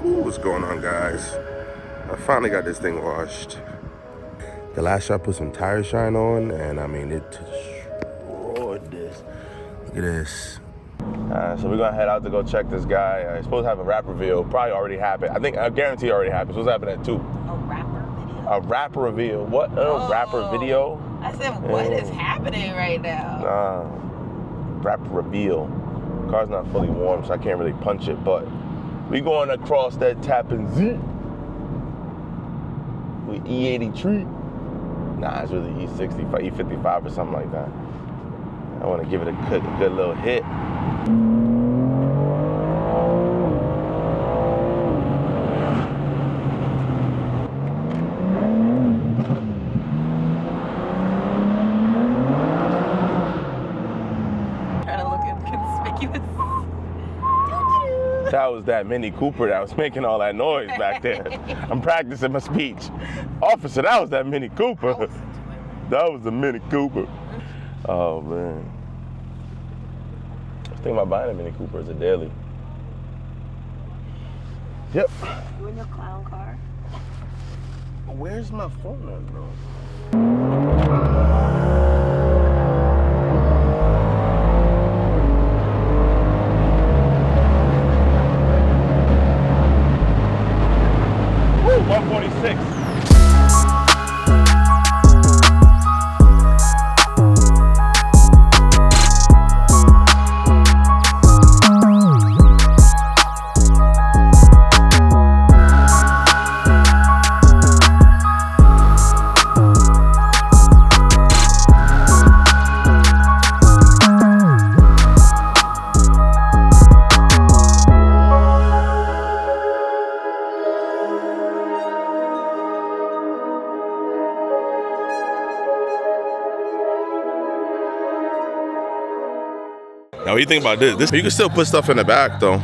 What's going on, guys? I finally got this thing washed. The last shot put some tire shine on, and I mean, it destroyed this. Look at this. So we're gonna head out to go check this guy. It's supposed to have a rap reveal. Probably already happened. I guarantee it already happened. It's supposed to happen at 2. A rapper video? A rap reveal. What? A rapper video? I said, what is happening right now? Rap reveal. Car's not fully warm, so I can't really punch it, but we going across that Tappan Zee with E83. Nah, it's really E65, E55 or something like that. I want to give it a good little hit. Trying to look inconspicuous. That was that Mini Cooper that was making all that noise back there. I'm practicing my speech. Officer, that was that Mini Cooper. That was the Mini Cooper. Oh, man. I was thinking about buying a Mini Cooper as a daily. Yep. You in your clown car? Where's my phone at, bro? Woo, 146. Now, what do you think about this? You can still put stuff in the back, though.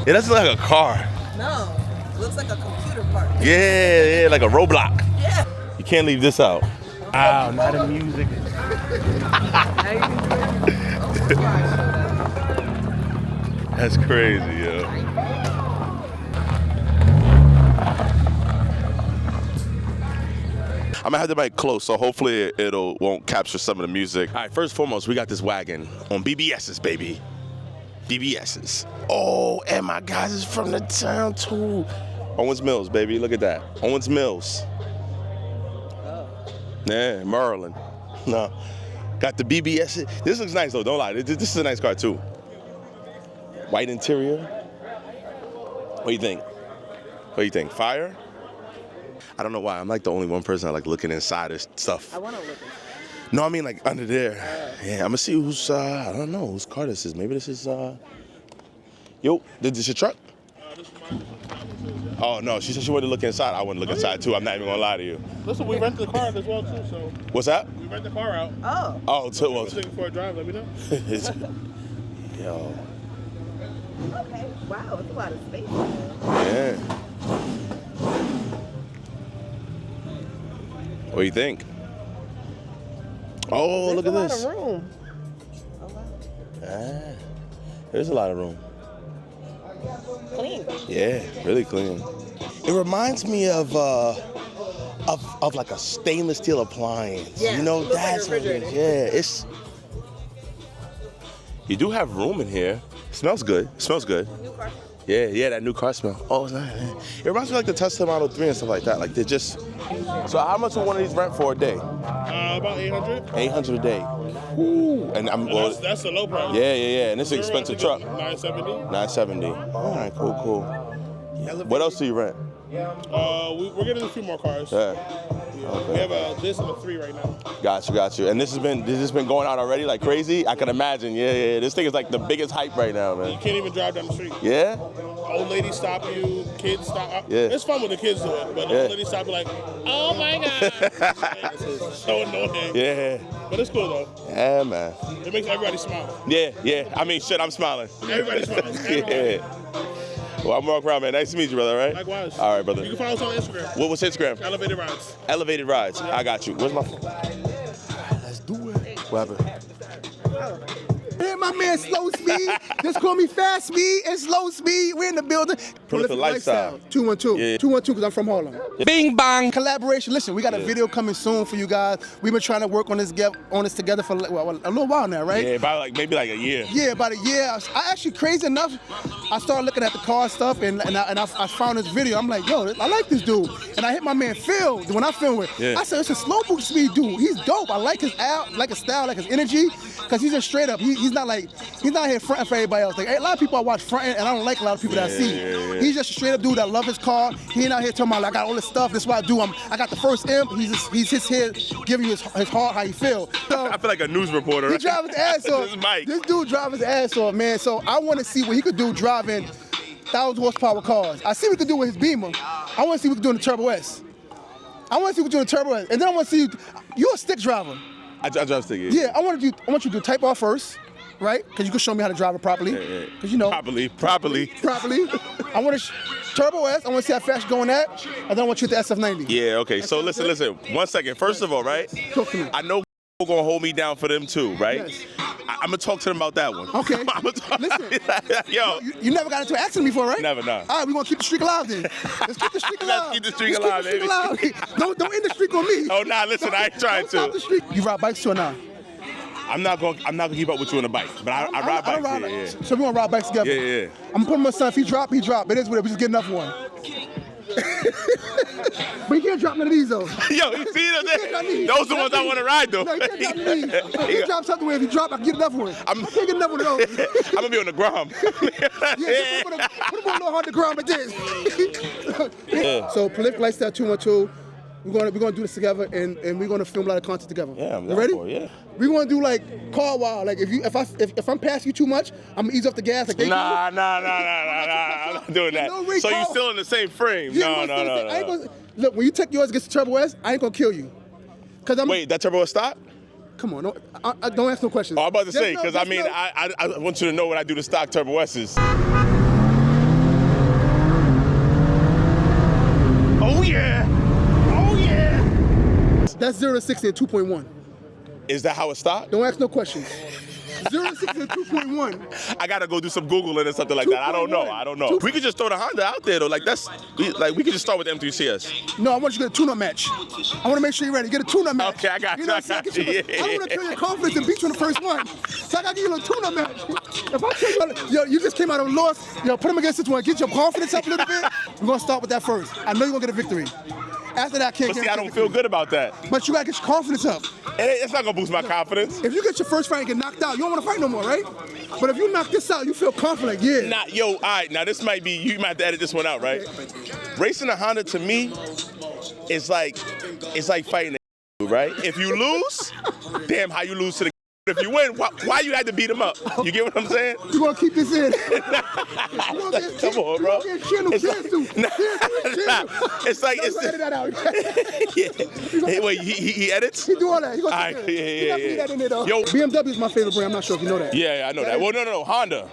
It doesn't look like a car. No, it looks like a computer part. Yeah, like a Roblox. Yeah. You can't leave this out. Wow, not the music. That's crazy, yo. I'm gonna have the mic close, so hopefully won't capture some of the music. All right, first and foremost, we got this wagon on BBS's, baby. BBS's. Oh, and my guys is from the town too. Owens Mills, baby, look at that. Owens Mills. Oh. Yeah, Maryland. No, got the BBS. This looks nice though, don't lie. This is a nice car too. White interior. What do you think? What do you think? Fire? I don't know why. I'm like the only one person I like looking inside this stuff. I want to look inside. No, I mean like under there. Yeah, I'm gonna see who's, I don't know whose car this is. Maybe this is, yo, this your truck? This is mine. Oh, no, she said she wanted to look inside. I want to look inside too. I'm not even gonna lie to you. Listen, we rented the car out as well too, so. What's that? We rent the car out. Oh. Oh, If you're looking for a drive, let me know. Yo. Okay. Wow, it's a lot of space. Yeah. What do you think? Oh, look at this. There's a lot of room. Oh, wow. There's a lot of room. Clean. Yeah, really clean. It reminds me of like a stainless steel appliance. Yeah, You know, looks like a that's what it is. refrigerator. Yeah, it's. You do have room in here. It smells good. It smells good. New car. Yeah, that new car smell. Oh, it's nice. It reminds me of like the Tesla Model 3 and stuff like that. Like they're just. So how much will one of these rent for a day? About 800. 800 a day. Ooh. And I'm. Well, That's the low price. yeah. And it's an expensive truck. 970. 970. All right, cool. What else do you rent? We're getting a few more cars. Yeah. We have this and a 3 right now. Got you. And this has been going out already like crazy? I can imagine. Yeah. This thing is like the biggest hype right now, man. You can't even drive down the street. Yeah? Old ladies stop you, kids stop. Yeah. It's fun when the kids do it, but Yeah. old ladies stop you like, oh my God. It's so annoying. Yeah. But it's cool though. Yeah, man. It makes everybody smile. Yeah. I mean, shit, I'm smiling. Everybody smiles. Everybody. Yeah. Well, I'm Mark Brown, man. Nice to meet you, brother, all right? Likewise. All right, brother. You can follow us on Instagram. What's Instagram? Elevated Rides. Elevated Rides. I got you. Where's my phone? All right, let's do it. What happened? Hey, my man, Slow Speed. Just call me Fast Speed and Slow Speed. We're in the building. Prolific Lifestyle. 212. Yeah. 212 because I'm from Harlem. Bing bang. Collaboration. Listen, we got a video coming soon for you guys. We've been trying to work on this together for a little while now, right? Yeah, about maybe like a year. Yeah, about a year. I actually, crazy enough, I started looking at the car stuff and I found this video. I'm like, yo, I like this dude. And I hit my man Phil when I filmed with. Yeah. I said, it's a slow boot speed dude. He's dope. I like his style, like his energy, because he's just straight up. He's not here fronting for everybody else. Like a lot of people I watch fronting, and I don't like a lot of people that I see. Yeah. He's just a straight up dude that love his car. He ain't out here talking about like, I got all this stuff. This is what I do. I got the first imp. He's just here giving you his heart how he feel. So, I feel like a news reporter. he Right? drives his ass off. This is Mike. This dude drives his ass off, man. So I want to see what he could do driving 1,000 horsepower cars. I see what he could do with his Beamer. I want to see what he could do in the Turbo S. I want to see what you do in the Turbo S. And then I want to see you're a stick driver. I drive stick. Yeah. Yeah, I want you to do Type R first, right? Because you can show me how to drive it properly. Yeah. Because you know. Properly. I want to Turbo S. I want to see how fast you're going at. And then I want you at the SF90. Yeah. Okay. So listen. 1 second. First of all, right? Talk to me. I know gonna hold me down for them too, right? Yes. I'm gonna talk to them about that one. Okay. Listen. Yo. You never got into an accident before, right? Never, no. All right, we're going to keep the streak alive then. Let's keep the streak alive. Let's keep the streak alive, baby. Don't end the streak on me. Oh, nah, listen, I ain't trying Don't stop the to. streak. You ride bikes too or not? I'm not gonna keep up with you on a bike, but I ride bikes. Yeah. So we're going to ride bikes together. Yeah. I'm going to put him on son. If he drop, he drop. It is what it is. We just get enough one. But you can't drop none of these though. Yo, you see them? drop these. Those are the ones I want to ride though. No, you can't drop these. If you drop something where if you drop, I can get another one. I can't get another one of those. I'm gonna be on the ground. Yeah, put him on a little hard to ground like this. So Prolific Lifestyle 212. We're gonna do this together, and we're gonna film a lot of content together. Yeah, I'm you down ready? for it, yeah. We're gonna do like car wow. Like if I'm passing you too much, I'm gonna ease off the gas. Like they Nah. I'm not doing that. No So recall. you still in the same frame? do. No. Look, when you take yours against the Turbo S, I ain't gonna kill you. Cause I'm. Wait, that turbo stop? Come on, don't ask no questions. Oh, I'm about to say, Just because know- I mean, just know- I want you to know what I do to stock Turbo S's. Oh yeah! That's 0 to 60 at 2.1. Is that how it's stocked? Don't ask no questions. 0 to 60 at 2.1. I gotta go do some Googling or something like that. I don't know. 2.1. We could just throw the Honda out there though. Like we could just start with the M3CS. No, I want you to get a tune-up match. I want to make sure you're ready. Get a tune-up match. Okay, I got you. know I what I'm got saying? you. I want to kill your confidence and beat you in the first one. So I got to give you a little tune-up match. If I tell you, yo, you just came out of a loss, yo, put him against this one. Get your confidence up a little bit. We're going to start with that first. I know you're going to get a victory. After that, I can't But see, guarantee I don't victory. feel good about that. But you got to get your confidence up. It's not gonna boost my confidence. If you get your first fight and get knocked out, you don't want to fight no more, right? But if you knock this out, you feel confident, yeah. Nah, yo, all right, now this might be, you might have to edit this one out, right? Racing a Honda to me is like fighting a right? If you lose, damn, how you lose to the if you win, why you had to beat him up? You get what I'm saying? You gonna keep this in? Come on, bro. It's like edit that out. Hey, wait, he edits? He do all that. He gonna All right, keep it. yeah. He that in there, though. Yo. BMW is my favorite brand. I'm not sure if you know that. Yeah, I know that. Well, no, Honda.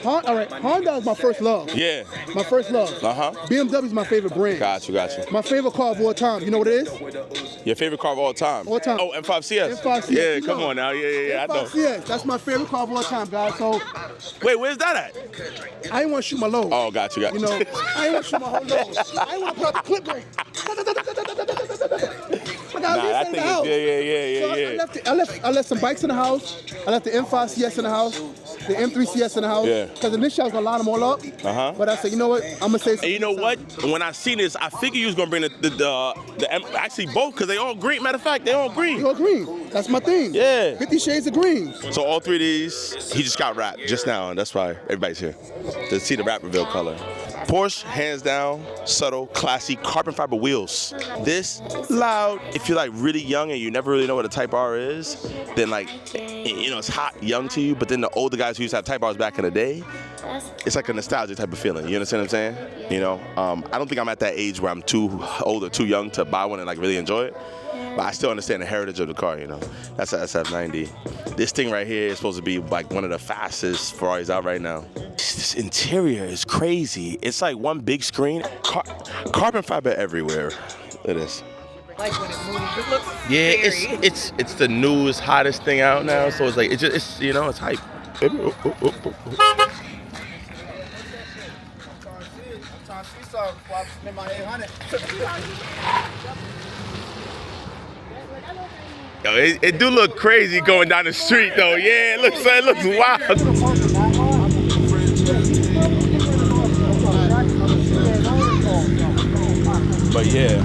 All right, Honda is my first love. Yeah. My first love. Uh-huh. BMW is my favorite brand. Got you. My favorite car of all time. You know what it is? Your favorite car of all time? All time. Oh, M5 CS. M5 CS. Yeah, you come know. on now. Yeah, I know. M5 CS. That's my favorite car of all time, guys. So Wait, where's that at? I ain't want to shoot my load. Oh, got you. You know, I ain't want to shoot my whole load. I ain't want to put out the clip going. That thing is, yeah. I left some bikes in the house. I left the M5 CS in the house, the M3 CS in the house. Yeah. Because initially I was gonna line them all up. Uh-huh. But I said, you know what? I'm gonna say something. And you know what? When I seen this, I figured you was gonna bring actually both, because they all green. Matter of fact, they all green. You're green. That's my thing. Yeah. 50 Shades of Green. So all three of these, he just got wrapped just now, and that's why everybody's here to see the wrap reveal color. Porsche, hands down, subtle, classy, carbon fiber wheels. This loud. If you're like really young and you never really know what a Type R is, then like, you know, it's hot, young to you. But then the older guys who used to have Type Rs back in the day, it's like a nostalgia type of feeling. You understand what I'm saying? You know, I don't think I'm at that age where I'm too old or too young to buy one and like really enjoy it. But I still understand the heritage of the car, you know. That's an SF90. This thing right here is supposed to be like one of the fastest Ferraris out right now. This interior is crazy. It's like one big screen. Carbon fiber everywhere. Look at this. Like when it moves, it looks Yeah, scary. it's the newest, hottest thing out now. So it's like it's you know, it's hype. Yo, it do look crazy going down the street though. Yeah, it looks wild. But yeah,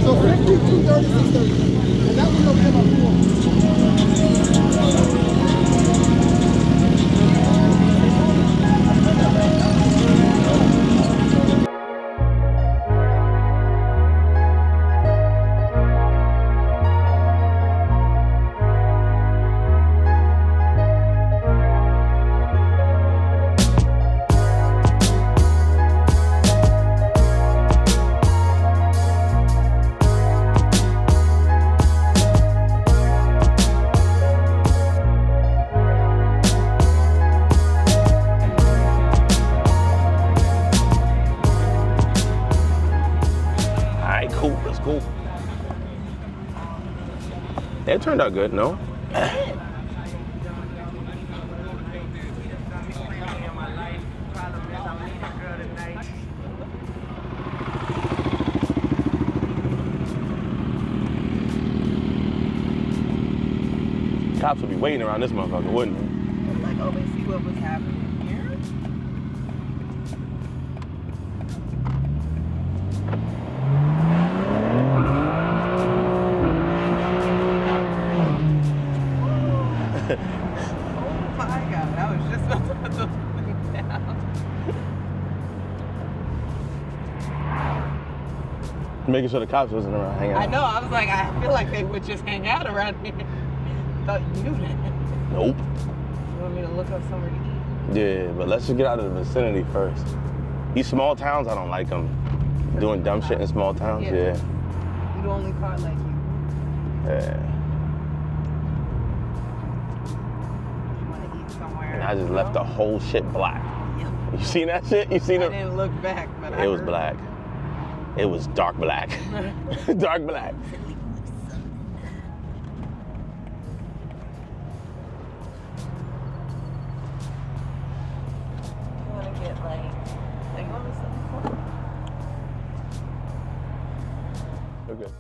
So 50, 230, 630. And that was okay about cool. That's cool. It turned out good, no? Cops would be waiting around this motherfucker, wouldn't they? I'm like, oh, they see what was happening here. Oh my God, I was just about to put the thing down. Making sure the cops wasn't around hanging out. I know, I was like, I feel like they would just hang out around here. Thought you knew that. Nope. You want me to look up somewhere to eat? Yeah, but let's just get out of the vicinity first. These small towns, I don't like them. Doing dumb shit in small towns, yeah. You the only car like you. Yeah. You want to eat somewhere? And I just left the whole shit black. Yep. You seen that shit? You seen I it? didn't look back, but It was black. It was dark black. Dark black. You want to get like you want me something? You're good.